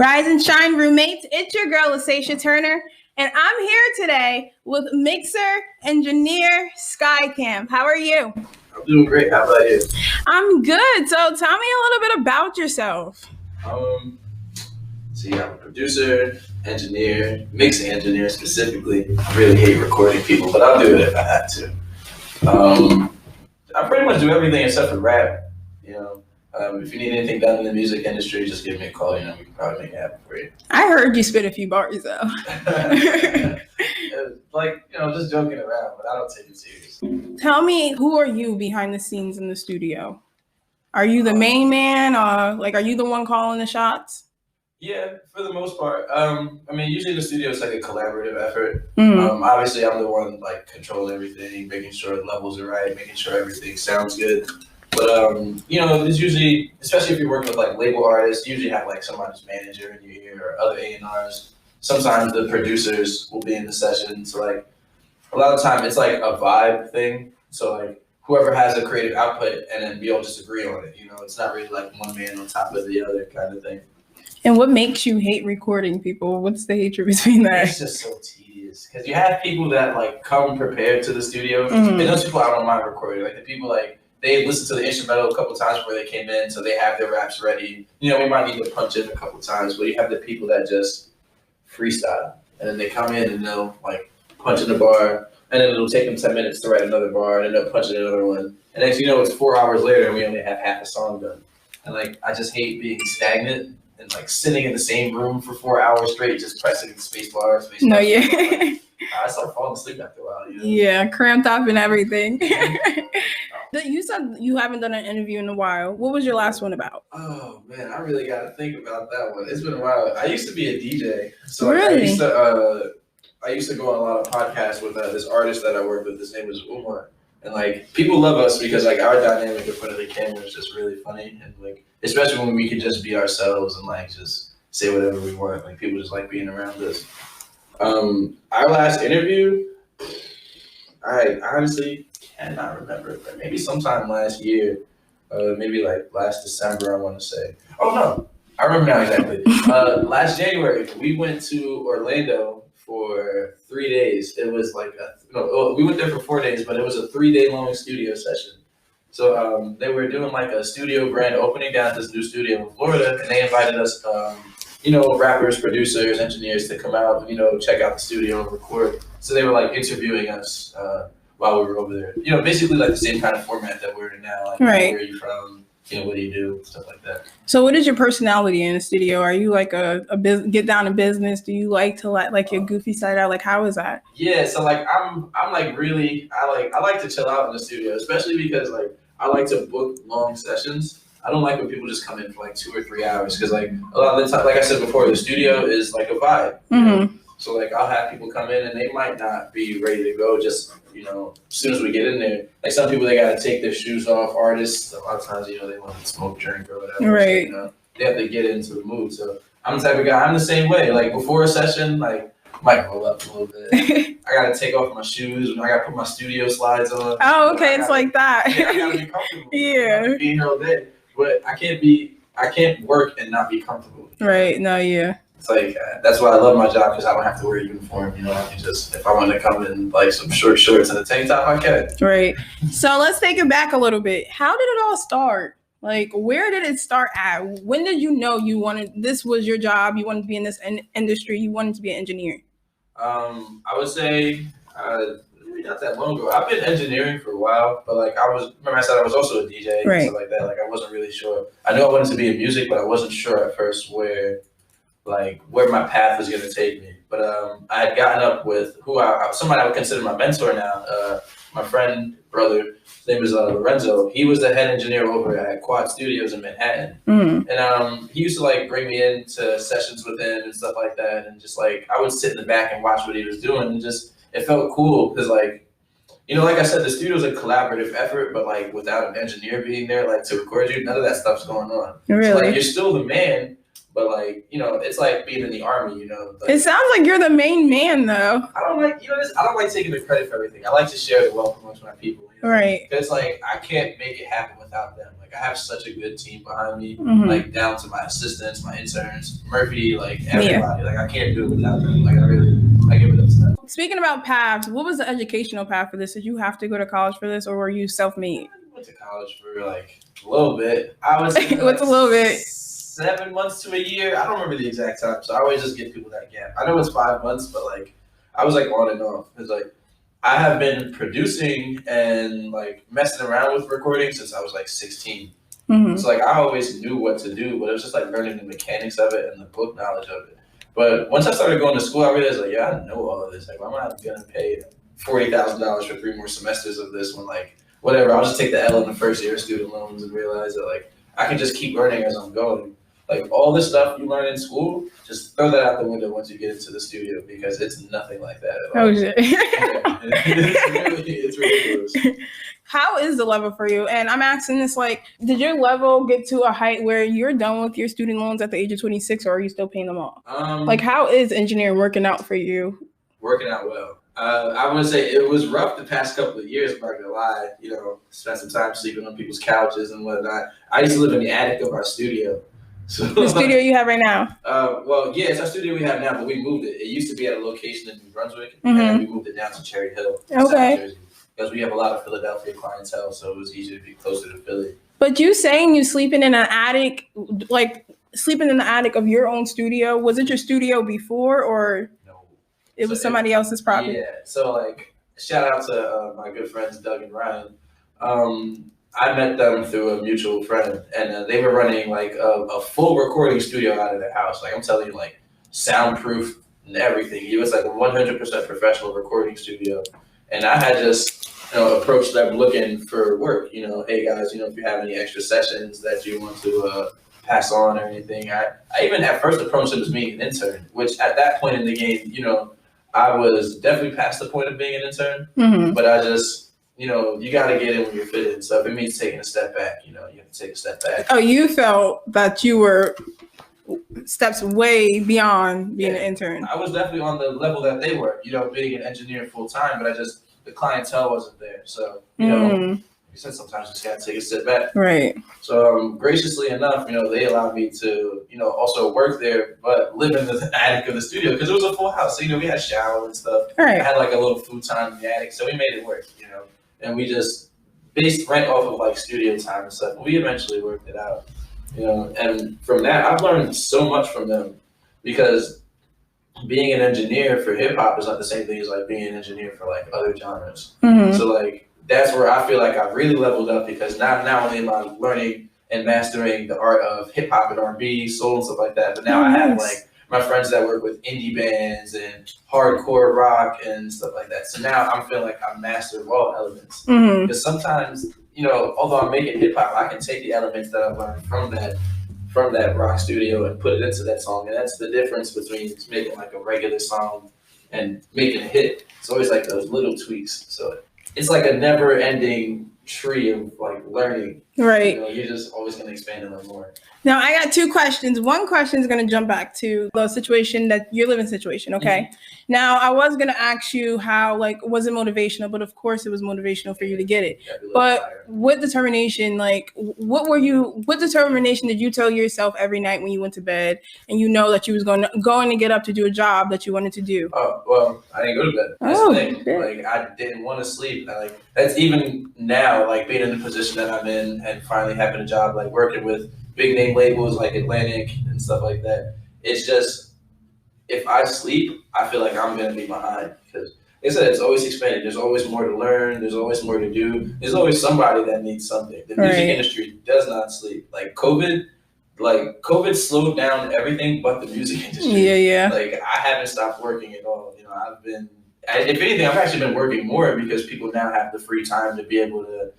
Rise and shine, roommates. It's your girl, Lasacia Turner, and I'm here today with mixer engineer Skycam. How are you? I'm doing great. How about you? I'm good. So tell me a little bit about yourself. I'm a producer, engineer, mixing engineer specifically. I really hate recording people, but I'll do it if I have to. I pretty much do everything except for rap. If you need anything done in the music industry, just give me a call. We can probably make it happen for you. I heard you spit a few bars though. Just joking around, but I don't take it serious. Tell me, who are you behind the scenes in the studio? Are you the main man, or are you the one calling the shots? Yeah, for the most part. Usually the studio is like a collaborative effort. Mm-hmm. Obviously, I'm the one controlling everything, making sure the levels are right, making sure everything sounds good. But it's usually, especially if you're working with label artists, you usually have somebody's manager in your ear or other A&Rs. Sometimes the producers will be in the session. So a lot of the time it's a vibe thing. So whoever has a creative output, and then we all just agree on it. It's not really one man on top of the other kind of thing. And what makes you hate recording people? What's the hatred between that? It's just so tedious because you have people that come prepared to the studio, and those people I don't mind recording. The people they listen to the instrumental a couple times before they came in, so they have their raps ready. We might need to punch in a couple times, but you have the people that just freestyle, and then they come in and they'll punch in the bar, and then it'll take them 10 minutes to write another bar, and then they'll punch in another one, and next you know it's 4 hours later and we only have half a song done. And I just hate being stagnant and sitting in the same room for 4 hours straight, just pressing space bar. No, yeah. I start falling asleep after a while. Yeah, cramped up and everything. You said you haven't done an interview in a while. What was your last one about? Oh man, I really got to think about that one. It's been a while. I used to be a DJ, so really? I used to go on a lot of podcasts with this artist that I work with. His name is Umar, and people love us because our dynamic in front of the camera is just really funny, and especially when we could just be ourselves and just say whatever we want. People just like being around us. Our last interview, I honestly cannot remember, but maybe sometime last year, maybe last December, I want to say. Oh no, I remember now exactly. Last January, we went to Orlando for 3 days. It was we went there for 4 days, but it was a 3-day long studio session. So they were doing a studio grand opening down at this new studio in Florida, and they invited us, rappers, producers, engineers to come out, check out the studio and record. So they were interviewing us while we were over there. Basically the same kind of format that we're in now. Right. Where are you from? What do you do? Stuff like that. So what is your personality in the studio? Are you a get down to business? Do you like to let your goofy side out? How is that? Yeah, so I'm really I like to chill out in the studio, especially because I like to book long sessions. I don't like when people just come in for 2 or 3 hours because a lot of the time, like I said before, the studio is a vibe. Mm-hmm. So I'll have people come in and they might not be ready to go just as soon as we get in there. Some people, they gotta take their shoes off. Artists, a lot of times they want to smoke, drink, or whatever. Right. So, they have to get into the mood. So I'm the type of guy. I'm the same way. Before a session, might roll up a little bit. I gotta take off my shoes. I gotta put my studio slides on. Oh, okay, it's like that. Yeah, I gotta be comfortable. Yeah. Being here all day, but I can't work and not be comfortable. Right. No. Yeah. It's that's why I love my job, because I don't have to wear a uniform. I can just, if I want to come in some short shorts and a tank top, I can. Right. So let's take it back a little bit. How did it all start? Where did it start at? When did you know this was your job? You wanted to be in this industry. You wanted to be an engineer. I would say maybe not that long ago. I've been engineering for a while, but remember I said I was also a DJ, right, and stuff like that. I wasn't really sure. I knew I wanted to be in music, but I wasn't sure at first where my path was going to take me. But I had gotten up with somebody I would consider my mentor now, my friend, brother. His name is Lorenzo. He was the head engineer over at Quad Studios in Manhattan. Mm-hmm. And he used to bring me into sessions with him and stuff like that. And just I would sit in the back and watch what he was doing, and just, it felt cool because like I said, the studio's a collaborative effort, but without an engineer being there to record you, none of that stuff's going on. Really? So, you're still the man, but it's like being in the army, It sounds like you're the main man though. I don't like taking the credit for everything. I like to share the wealth amongst my people. Right. Because I can't make it happen without them. Like I have such a good team behind me, Mhm. like down to my assistants, my interns, Murphy, like everybody. Like I can't do it without them. Like I give it up to them. Speaking about paths, what was the educational path for this? Did you have to go to college for this, or were you self-made? I went to college for like a little bit. I was What's a little bit? 7 months to a year. I don't remember the exact time, so I always just give people that gap. I know it's 5 months, but like I was like on and off. It's like I have been producing and like messing around with recording since I was like 16. Mhm. So like I always knew what to do, but it was just like learning the mechanics of it and the book knowledge of it. But once I started going to school, I realized like, yeah, I know all of this. Like, why am I gonna pay $40,000 for 3 more semesters of this when like whatever? I'll just take the L in the first year of student loans and realize that like I can just keep learning as I'm going. Like all this stuff you learn in school, just throw that out the window once you get into the studio because it's nothing like that at all. Oh shit. Yeah. It's ridiculous. How is the level for you? And I'm asking this like, did your level get to a height where you're done with your student loans at the age of 26, or are you still paying them off? Like, how is engineering working out for you? Working out well. I want to say it was rough the past couple of years, I'm not gonna lie. You know, spent some time sleeping on people's couches and whatnot. I used to live in the attic of our studio. So, The studio you have right now? Well, yeah, it's our studio we have now, but we moved it. It used to be at a location in New Brunswick, Mhm. and we moved it down to Cherry Hill, Okay. South Jersey, because we have a lot of Philadelphia clientele, so it was easier to be closer to Philly. But you saying you sleeping in an attic, like sleeping in the attic of your own studio, was it your studio before, or No, it was somebody else's property? Yeah, so like shout out to my good friends Doug and Ryan. I met them through a mutual friend, and they were running like a full recording studio out of their house. Like I'm telling you, like soundproof and everything. It was like a 100% professional recording studio, and I had just approached them looking for work. You know, hey guys, if you have any extra sessions that you want to pass on or anything. I even at first approached them as being an intern, which at that point in the game, I was definitely past the point of being an intern, Mhm. but I just, you got to get in when you're fitted. So if it means taking a step back, you have to take a step back. Oh, you felt that you were steps way beyond being an intern. I was definitely on the level that they were, being an engineer full time, but the clientele wasn't there. So, you said sometimes you just got to take a step back. Right. So graciously enough, they allowed me to, also work there, but live in the attic of the studio because it was a full house. So, we had shower and stuff. Right. I had like a little futon in the attic, so we made it work, and we just based rent off of like studio time and stuff. We eventually worked it out, and from that, I've learned so much from them because being an engineer for hip hop is not the same thing as like being an engineer for like other genres. Mhm. So like, that's where I feel like I've really leveled up because not only am I learning and mastering the art of hip hop and R&B, soul and stuff like that, but now I have like my friends that work with indie bands and hardcore rock and stuff like that. So now I'm feeling like I'm master of all elements. Mhm. Because sometimes, although I'm making hip hop, I can take the elements that I've learned from that rock studio and put it into that song. And that's the difference between making like a regular song and making a hit. It's always like those little tweaks. So it's like a never ending tree of like learning. Right. You're just always going to expand and learn more. Now I got 2 questions. One question is going to jump back to the situation that your living situation. Okay. Mm-hmm. Now I was going to ask you how, like, was it motivational? But of course it was motivational for you to get it. But what determination, like, what determination did you tell yourself every night when you went to bed and you know that you was going to get up to do a job that you wanted to do? Oh, well, I didn't go to bed. That's the thing. Like, I didn't want to sleep. Like, that's even now, like, being in the position that I'm in and finally having a job, like, working with big name labels like Atlantic and stuff like that. It's just, if I sleep, I feel like I'm going to be behind because like I said, it's always expanding. There's always more to learn. There's always more to do. There's always somebody that needs something. The music industry does not sleep. Like COVID slowed down everything but the music industry. Yeah. Like I haven't stopped working at all. If anything, I've actually been working more because people now have the free time to be able to,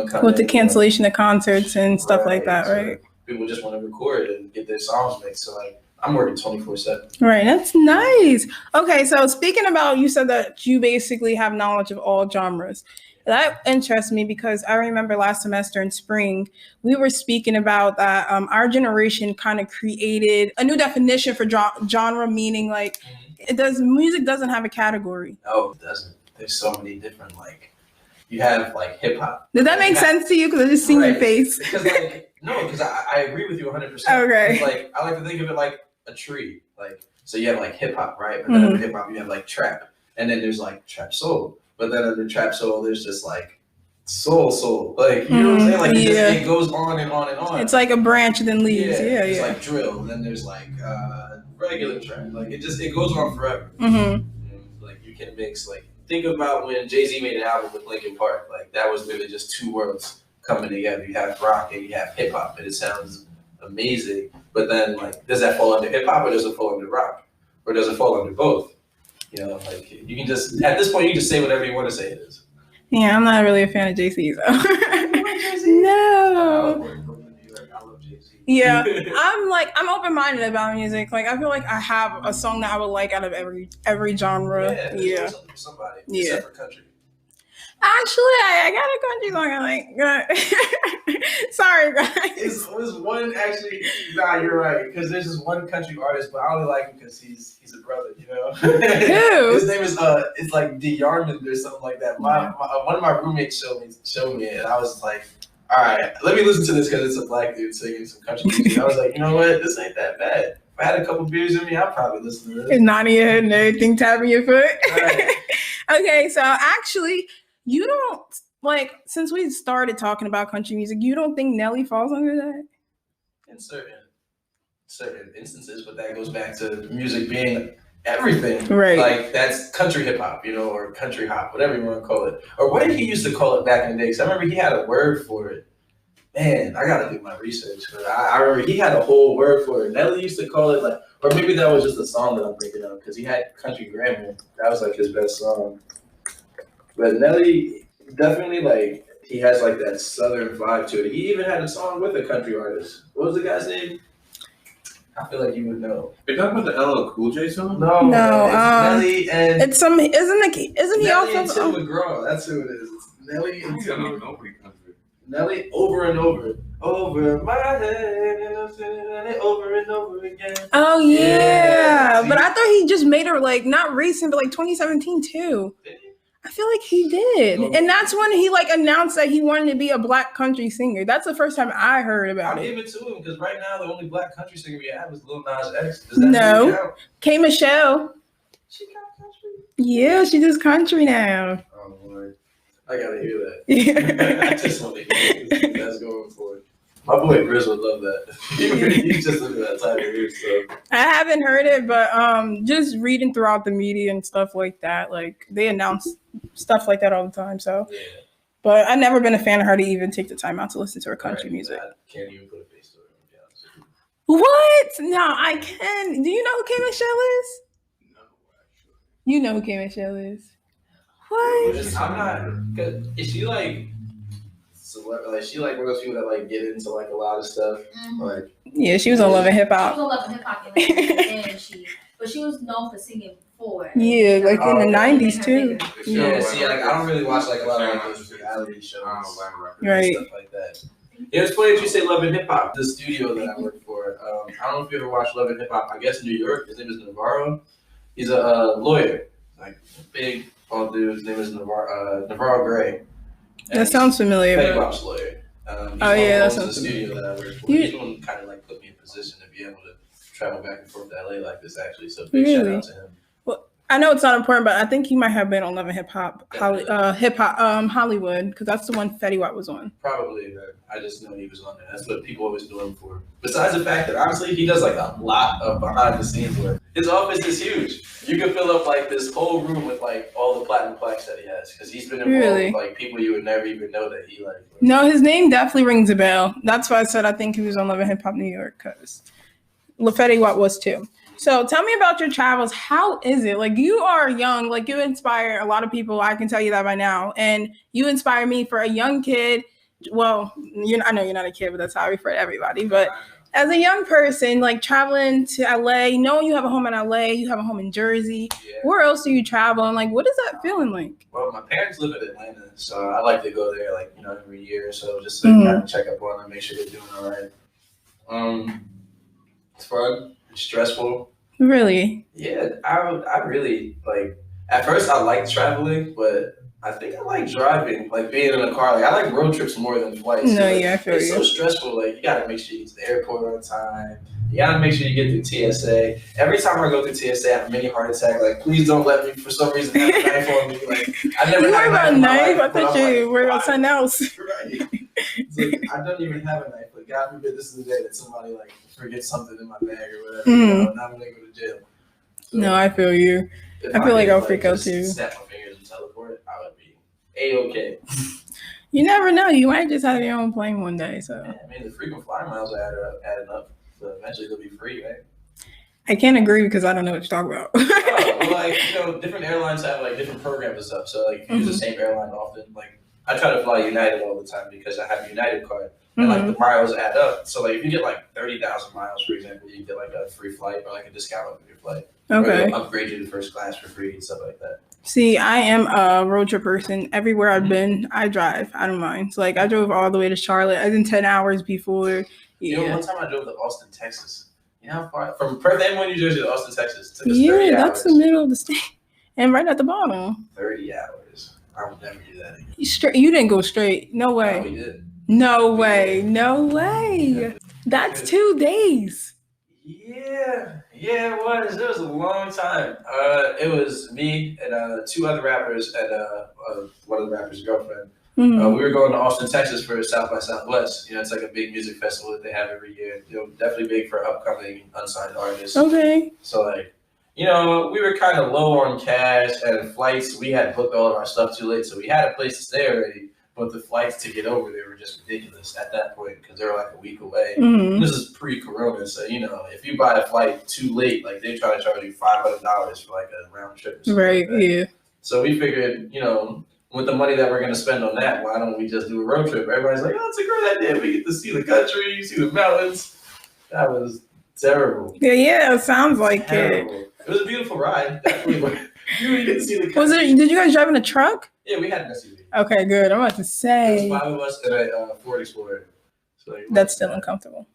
come with in, the cancellation of concerts and stuff like that, right? So people just want to record and get their songs mixed. So like, I'm working 24/7. Right, that's nice. Okay, so speaking about, you said that you basically have knowledge of all genres. That interests me because I remember last semester in spring, we were speaking about that our generation kind of created a new definition for genre, meaning like music doesn't have a category. No, it doesn't. There's so many different you have like hip hop. Did that make sense to you? Because I just seen your Right. face. Because like no, because I agree with you 100%. Okay. Like I like to think of it like a tree. Like so you have like hip hop, right? But then under hip hop you have like trap, and then there's like trap soul. But then under trap soul there's just like soul. Like you know what I'm saying? Like it goes on and on and on. It's like a branch then leaves. Yeah, It's like drill, and then there's like regular trap. Like it goes on forever. Like you can mix like think about when Jay-Z made an album with Linkin Park. Like that was literally just two worlds coming together. You have rock and you have hip hop, and it sounds amazing. But then like does that fall under hip hop or does it fall under rock? Or does it fall under both? You know, like you can just at this point you can just say whatever you want to say it is. Yeah, I'm not really a fan of Jay-Z though. No. I love Jay-Z. Yeah, I'm open-minded about music. Like I feel like I have a song that I would like out of every genre. Yeah. Something for somebody. Yeah. Except for country. Actually, I got a country song I like. Sorry, guys. There's one actually. Nah, you're right. Because there's this one country artist, but I only like him because he's a brother. You know. Who? His name is it's like D Yarmond or something like that. One of my roommates showed me it, and I was like, all right, let me listen to this because it's a black dude singing some country music. I was like, you know what, this ain't that bad. If I had a couple beers in me, I'd probably listen to this. Nodding your head and everything, tapping your foot. Right. Okay, so actually, you don't like since we started talking about country music, you don't think Nelly falls under that? In certain instances, but that goes back to music being everything. Right. Like that's country hip hop, you know, or country hop, whatever you want to call it. Or what did he used to call it back in the day? Because I remember he had a word for it. Man, I gotta do my research. But I remember he had a whole word for it. Nelly used to call it like, or maybe that was just a song that I'm thinking of, because he had Country Grammar. That was like his best song. But Nelly definitely like he has like that southern vibe to it. He even had a song with a country artist. What was the guy's name? I feel like you would know. You're talking about the LL Cool J song? No, it's Nelly and it's some isn't he Nelly also and Tim McGraw. That's who it is. It's Nelly and Tim know McGraw. nobody country. Nelly over and over my head and over again. Oh yeah. See? But I thought he just made her like not recent, but like 2017 too. Did he? I feel like he did. Oh. And that's when he like announced that he wanted to be a black country singer. That's the first time I heard about I'll it. give it to him because right now the only black country singer we have is Lil Nas X. No. K Michelle. She got country. Yeah, she does country now. Oh Lord, I gotta hear that. Yeah. I just want to hear it. That's going for it. My boy Grizz would love that. He just look at that type of weird stuff. I haven't heard it, but just reading throughout the media and stuff like that, like they announce stuff like that all the time. So, Yeah. but I've never been a fan of her to even take the time out to listen to her country Right. music. I can't even put a face to it. To be honest with you. What? No, I can. Do you know who K Michelle is? No, actually. You know who K Michelle is. What? I'm not. Cause is she like? Like she like one of those people that like get into like a lot of stuff. Like Yeah, she was on Love and Hip She was Hop. on Love and Hip Hop, and but she was known for singing before. Yeah, like in the Oh. 90s too. yeah, see, like I don't really watch like a lot of like those reality shows. Right. Stuff like that. Yeah, it's funny that you say Love and Hip Hop. The studio that I work for, I don't know if you ever watched Love and Hip Hop. I guess in New York. His name is Navarro. He's a lawyer, like big old dude. His name is Navarro Gray. And That sounds familiar. Petty but- Wap's lawyer. He's Oh, yeah, that owns the sounds studio that I work for. You- He's the one who kind of like put me in position to be able to travel back and forth to LA like this. Actually, so big shout Really? out to him. I know it's not important, but I think he might have been on Love and Hip Hop, Hollywood, because that's the one Fetty Wap was on. Probably. I just know he was on there. That's what people always know him for. Besides the fact that honestly, he does like a lot of behind the scenes work. His office is huge. You can fill up like this whole room with like all the platinum plaques that he has because he's been involved Really? with like people you would never even know that he like. No, his name definitely rings a bell. That's why I said I think he was on Love and Hip Hop New York, because Fetty Wap was too. So tell me about your travels. How is it? Like you are young, like you inspire a lot of people. I can tell you that by now. And you inspire me for a young kid. Well, I know you're not a kid, but that's how I refer to everybody. But as a young person, like traveling to LA, knowing you have a home in LA, you have a home in Jersey. Yeah. Where else do you travel? And like, what is that feeling like? Well, my parents live in Atlanta, so I like to go there like every year or so just to Mhm. kind of check up on them, make sure they're doing all right. It's fun. It's stressful. Really? Yeah, I really like. At first, I liked traveling, but I think I like driving, like being in a car. Like I like road trips more than flights. No, Like, yeah, I feel it's you. so stressful. Like you gotta make sure you get to the airport on time. You gotta make sure you get through TSA. Every time I go through TSA, I have a mini heart attack. Like, please don't let me, for some reason, have a knife on me. Like, I never You had worry a about a in my knife? I life, but thought I'm you like, worried about why? something else. Right. It's like, I don't even have a knife. Like, God forbid this is the day that somebody like forgets something in my bag or whatever. You know, and I'm gonna go to jail. So, No, I feel you. if I feel like could, I'll freak out just too. Snap my fingers and teleport, I would be A-okay. You never know. You might just have your own plane one day. So Yeah, I mean, the frequent flyer miles are adding up. So eventually they'll be free, right? I can't agree because I don't know what you're talking about. Well, like, you know, different airlines have like different programs and stuff. So like, if you use the same airline often, like I try to fly United all the time because I have a United card, and like the miles add up. So like, if you get like 30,000 miles, for example, you get like a free flight or like a discount on your flight. Okay. Or they'll upgrade you to first class for free and stuff like that. See, I am a road trip person. Everywhere I've been, I drive. I don't mind. So, like, I drove all the way to Charlotte. I did 10 hours before. You know, Yeah. one time I drove to Austin, Texas. You know how far from Perth Amboy, New Jersey to Austin, Texas? Took us 30 Yeah, hours. that's the middle of the state. And right at the bottom. 30 hours. I would never do that again. You didn't go straight. No No, way. we did. No way. No way. That's 2 days. Yeah, it was. It was a long time. It was me and two other rappers and one of the rappers' girlfriend. Mhm. We were going to Austin, Texas for South by Southwest. You know, it's like a big music festival that they have every year. You know, definitely big for upcoming unsigned artists. Okay. So like, you know, we were kind of low on cash and flights. We had booked all of our stuff too late, so we had a place to stay already. But the flights to get over there were just ridiculous at that point because they were like a week away. Mhm. This is pre-corona, so you know, if you buy a flight too late, like they try to charge you $500 for like a round trip. Or something Right. like that. Yeah. So we figured, you know, with the money that we're gonna spend on that, why don't we just do a road trip? Everybody's like, oh, it's a great idea. We get to see the country, see the mountains. That was terrible. Yeah. It sounds like it. Terrible. It was a beautiful ride. Definitely. You really get to see the country. Was it? Did you guys drive in a truck? Yeah, we had an SUV. Okay. Good. I'm about to It was say 5 of us and a Ford Explorer. So like, that's still uncomfortable.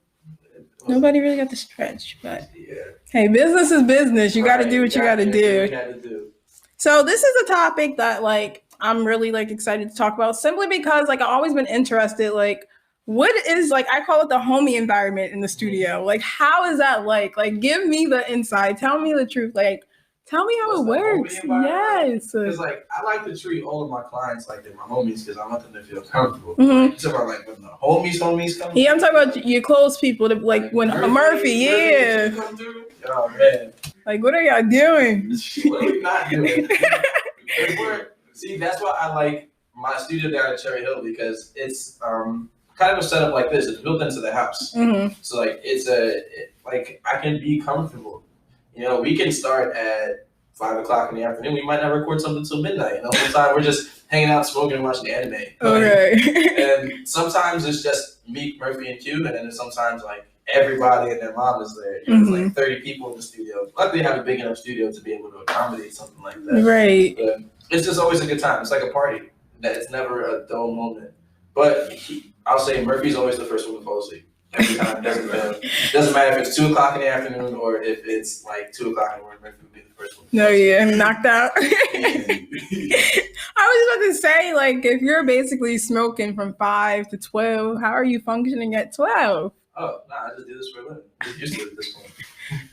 Nobody really got the stretch, but Yeah. hey, business is business. You got to Right, do what you got to what do. you gotta do. So this is a topic that like I'm really like excited to talk about simply because like I've always been interested like what is like I call it the homie environment in the studio. Like how is that like? Like give me the inside. Tell me the truth. Like tell me how What's it the homie works. environment? Yes. Because like I like to treat all of my clients like they're my homies because I want them to feel comfortable. Mhm. You talking about like when the homies come? Yeah, I'm talking about your close people. Like when Murphy, yeah. Come through? Oh man, Like what are y'all doing? what are we not doing? See, that's why I like my studio down at Cherry Hill because it's kind of a setup like this. It's built into the house, Mhm. so like like I can be comfortable. You know, we can start at 5 o'clock in the afternoon. We might not record something until midnight. You know, sometimes we're just hanging out, smoking, and watching anime. Okay. And sometimes it's just me, Murphy, and Q, and then sometimes like everybody and their mom is there. You know, There's like 30 people in the studio. Luckily, I have a big enough studio to be able to accommodate something like that. Right. But it's just always a good time. It's like a party. That it's never a dull moment. But I'll say Murphy's always the first one to fall asleep. Every time. Doesn't matter if it's 2 o'clock in the afternoon or if it's like 2 o'clock in the morning. Murphy would be the first one. No, yeah, I'm knocked out. I was about to say, like, if you're basically smoking from 5 to 12, how are you functioning at 12? Oh, nah, I just do this for a living. I'm used to it at this point.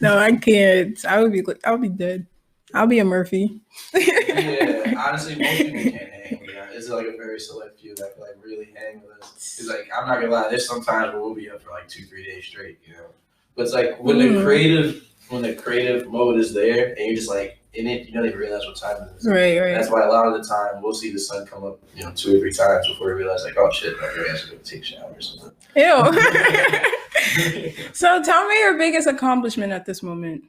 No, I can't. I would be dead. I'll be a Murphy. Yeah, honestly, most people can't hang with us. It's like a very select few that can like really hang with us. It's like I'm not gonna lie, there's sometimes where we'll be up for like 2-3 days straight, you know. But it's like when the creative mode is there and you're just like in it, you don't even realize what time it is. Right. That's why a lot of the time we'll see the sun come up, you know, 2 or 3 times before we realize like, oh shit, I'm gonna actually go take a shower or something. Ew. So tell me your biggest accomplishment at this moment.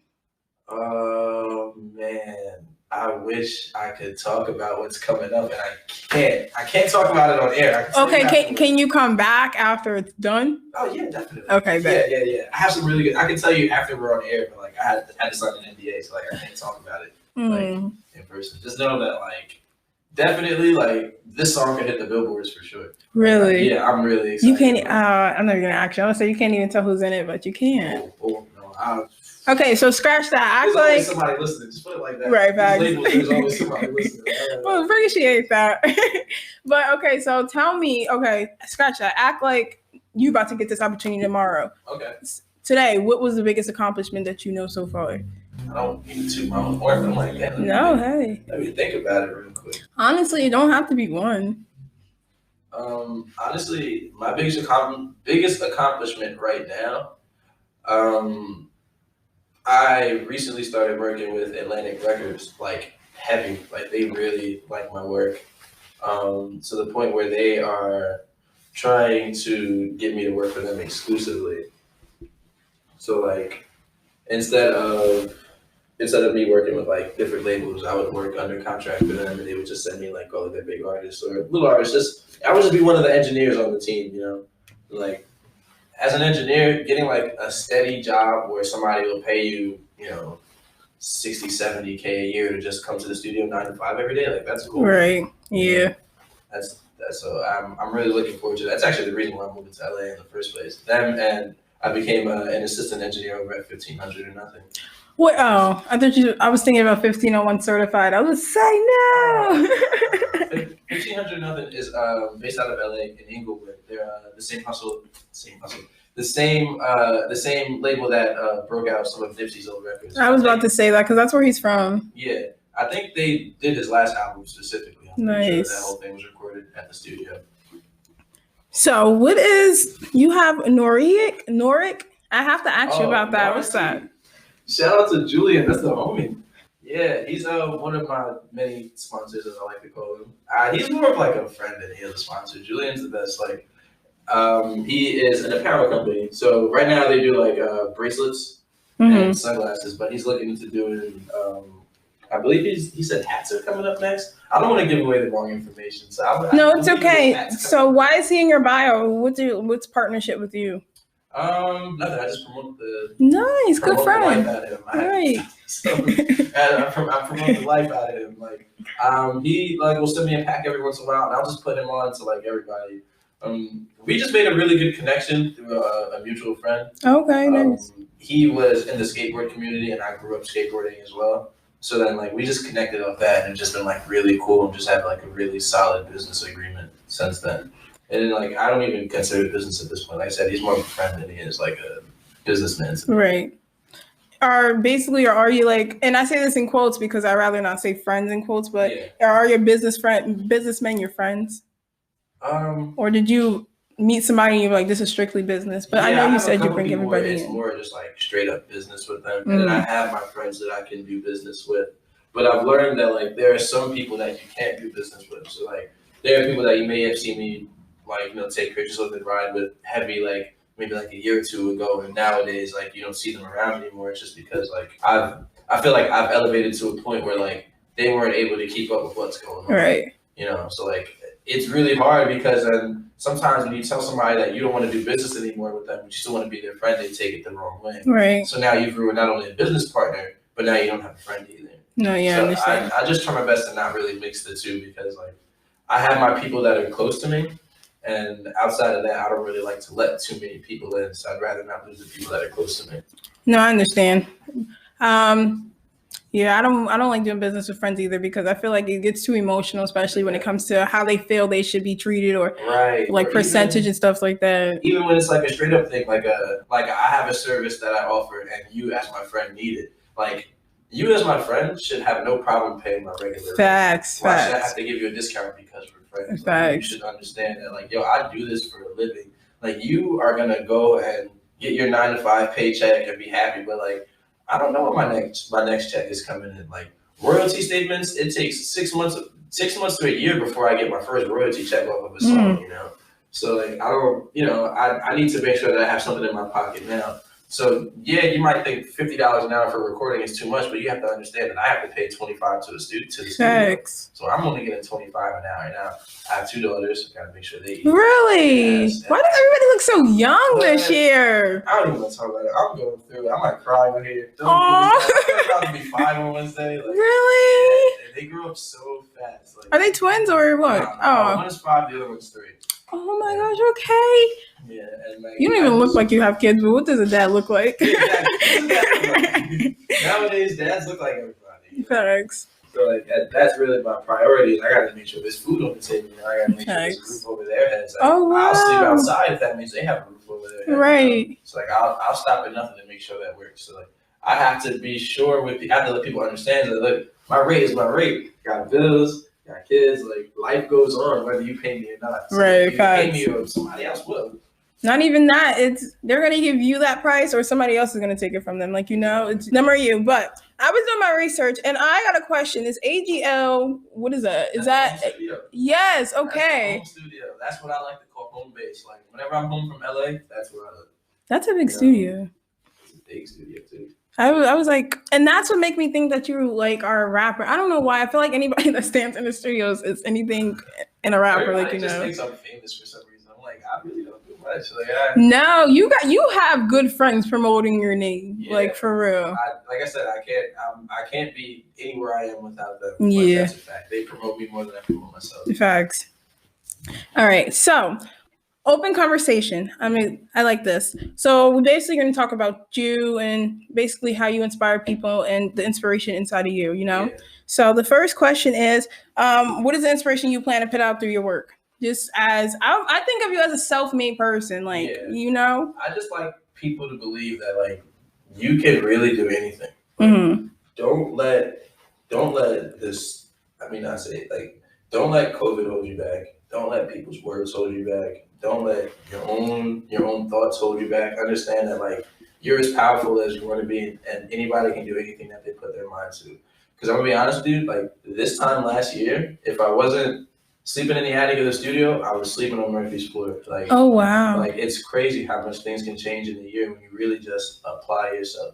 Oh man, I wish I could talk about what's coming up, and I can't. I can't talk about it on air. I can Okay, say it can you come back after it's done? Oh yeah, definitely. Okay, bet. Yeah. I have some really good. I can tell you after we're on air, but like I had to sign an NDA, so like I can't talk about it Mm. in person. Just know that like definitely like this song can hit the billboards for sure. Really? Yeah, I'm really excited. You can't. I'm not gonna ask you. I was say you can't even tell who's in it, but you can. Oh, no, Okay, so scratch that. There's Act always like somebody listening. Just put it like that. Right, These facts. labels, there's always somebody listening. well, appreciate that. But okay, so tell me, okay, scratch that. Act like you about to get this opportunity tomorrow. Okay. Today, what was the biggest accomplishment that you know so far? I don't mean to toot my own horn, but I'm like, damn. No, hey. Let me think about it real quick. Honestly, it don't have to be one. Honestly, my biggest accomplishment right now, I recently started working with Atlantic Records, like heavy, like they really like my work, to the point where they are trying to get me to work for them exclusively. So like, instead of me working with like different labels, I would work under contract for them, and they would just send me like all of their big artists or little artists. I would just be one of the engineers on the team, you know, like. As an engineer, getting like a steady job where somebody will pay you, you know, 60, 70K a year to just come to the studio 9 to 5 every day, like that's cool. Right. Yeah. That's so I'm really looking forward to that. That's actually the reason why I moved to LA in the first place. Them, and I became an assistant engineer over at 1500 or nothing. What? Oh, I was thinking about 1501 certified. I was saying no. 1500 nothing is based out of LA in Inglewood. They're the same hustle, the same label that broke out some of Nipsey's old records. I was about to say that because that's where he's from. Yeah, I think they did his last album specifically. I'm pretty Nice. sure that whole thing was recorded at the studio. So what is you have Noric? I have to ask you about that. What's that? Shout out to Julian, that's the homie. Yeah, he's one of my many sponsors, as I like to call him. He's more of like a friend than he is a sponsor. Julian's the best. Like, he is an apparel company. So right now they do like bracelets and sunglasses, but he's looking into doing. I believe he said hats are coming up next. I don't want to give away the wrong information, so No, it's okay. So why is he in your bio? What's partnership with you? Nothing. I just promote the. Nice, good promote the friend. life out of him. Right. So, and I promote the life out of him. Like, he like will send me a pack every once in a while, and I'll just put him on to like everybody. We just made a really good connection through a mutual friend. Okay, nice. He was in the skateboard community, and I grew up skateboarding as well. So then, like, we just connected off that, and it's just been like really cool, and just had like a really solid business agreement since then. And then, like, I don't even consider it business at this point. Like I said, he's more of a friend than he is like a businessman. Right. Are you like, and I say this in quotes because I'd rather not say friends in quotes, but are your businessmen your friends? Or did you meet somebody and you're like, this is strictly business? But I know you said you bring everybody in. It's more just like straight up business with them. And then I have my friends that I can do business with. But I've learned that like there are some people that you can't do business with. So like there are people that you may have seen me like, you know, take pictures with and ride with heavy, like maybe like a year or two ago, and nowadays like you don't see them around anymore. It's just because like I feel like I've elevated to a point where like they weren't able to keep up with what's going on. Right. You know, so like it's really hard because then sometimes when you tell somebody that you don't want to do business anymore with them, but you still want to be their friend, they take it the wrong way. Right. So now you've ruined not only a business partner, but now you don't have a friend either. No, yeah, so I understand. I just try my best to not really mix the two because like I have my people that are close to me. And outside of that, I don't really like to let too many people in. So I'd rather not lose the people that are close to me. No, I understand. Yeah, I don't like doing business with friends either because I feel like it gets too emotional, especially when it comes to how they feel they should be treated or like percentage and stuff like that. Even when it's like a straight up thing, like I have a service that I offer and you as my friend need it. Like you as my friend should have no problem paying my regular Facts. rent. Why should I have to give you a discount because we're friends? Like, you should understand that like, yo, I do this for a living. Like you are gonna go and get your 9 to 5 paycheck and be happy, but like I don't know what my next check is coming in. Like royalty statements, it takes 6 months to a year before I get my first royalty check off of a song, you know? So like I don't, you know, I need to make sure that I have something in my pocket now. So yeah, you might think $50 an hour for recording is too much, but you have to understand that I have to pay $25 to the studio. Facts. So I'm only getting $25 an hour now. I have 2 daughters, so I gotta make sure they eat. Really? Yes, why does everybody look so young this year? I don't even want to talk about it. I'm going through it. I might cry over here. Aww. They're about to be 5 on Wednesday. Like, really? yeah, they grew up so fast. Like, Are they twins or what? One is 5, the other one's 3. Oh my gosh, okay. Yeah, and like You don't even look like you have kids, but what does a dad look like? Nowadays, dads look like everybody. Facts. So like that's really my priority. I gotta make sure there's food on the table. I gotta make sure there's a Facts. roof over their heads. Like, Oh, I'll sleep wow. outside if that means they have a roof over their head. Right. So like I'll stop at nothing to make sure that works. So like I have to be sure I have to let people understand that look, my rate is my rate. Got bills, got kids. Like life goes on whether you pay me or not. So Right, if you pay facts. me or somebody else will. Not even that. It's they're gonna give you that price, or somebody else is gonna take it from them. Like it's them or you. But I was doing my research, and I got a question. Is AGL? What is that? Is That's that? home studio. Yes. That's Okay. home studio. That's what I like to call home base. Like whenever I'm home from LA, that's where I live. That's a big Yeah. studio. It's a big studio too. I was like, and that's what make me think that you like are a rapper. I don't know why. I feel like anybody that stands in the studios is anything in a rapper. Everybody Like you just know. thinks I'm famous for some reason. I'm like, I really don't do much. Like No, you have good friends promoting your name. Yeah. Like for real. like I said, I can't be anywhere I am without them. Like, Yeah. that's a fact. They promote me more than I promote myself. Facts. All right. So, open conversation. I mean, I like this. So, we're basically going to talk about you and basically how you inspire people and the inspiration inside of you, you know? Yeah. So, the first question is what is the inspiration you plan to put out through your work? Just as I think of you as a self-made person, like, Yeah. you know? I just like people to believe that like you can really do anything. Mm-hmm. Don't let this. I mean, not say it, like don't let COVID hold you back. Don't let people's words hold you back. Don't let your own thoughts hold you back. Understand that like you're as powerful as you want to be, and anybody can do anything that they put their mind to. Because I'm gonna be honest, dude. Like this time last year, if I wasn't sleeping in the attic of the studio, I was sleeping on Murphy's floor. Like, Oh, wow. like it's crazy how much things can change in a year when you really just apply yourself.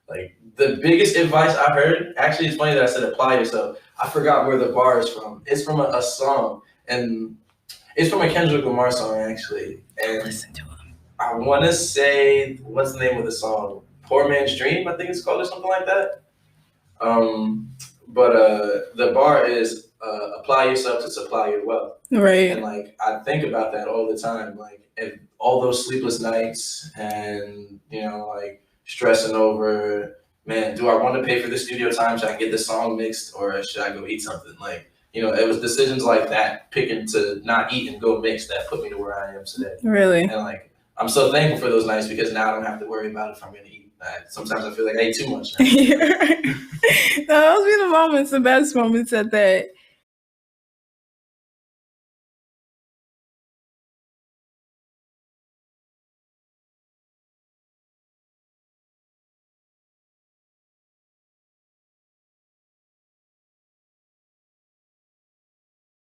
Like the biggest advice I heard, actually, it's funny that I said apply yourself. I forgot where the bar is from. It's from a song, and it's from a Kendrick Lamar song actually. And Listen to him. I want to say, what's the name of the song? Poor Man's Dream, I think it's called, or something like that. But the bar is apply yourself to supply your wealth. Right. And like I think about that all the time, like and all those sleepless nights, and you know, like stressing over, man, do I want to pay for the studio time? Should I get the song mixed, or should I go eat something? Like, you know, it was decisions like that, picking to not eat and go mix, that put me to where I am today. Really. And like I'm so thankful for those nights because now I don't have to worry about if I'm gonna eat. Sometimes I feel like I ate too much now. Those be the moments, the best moments at that.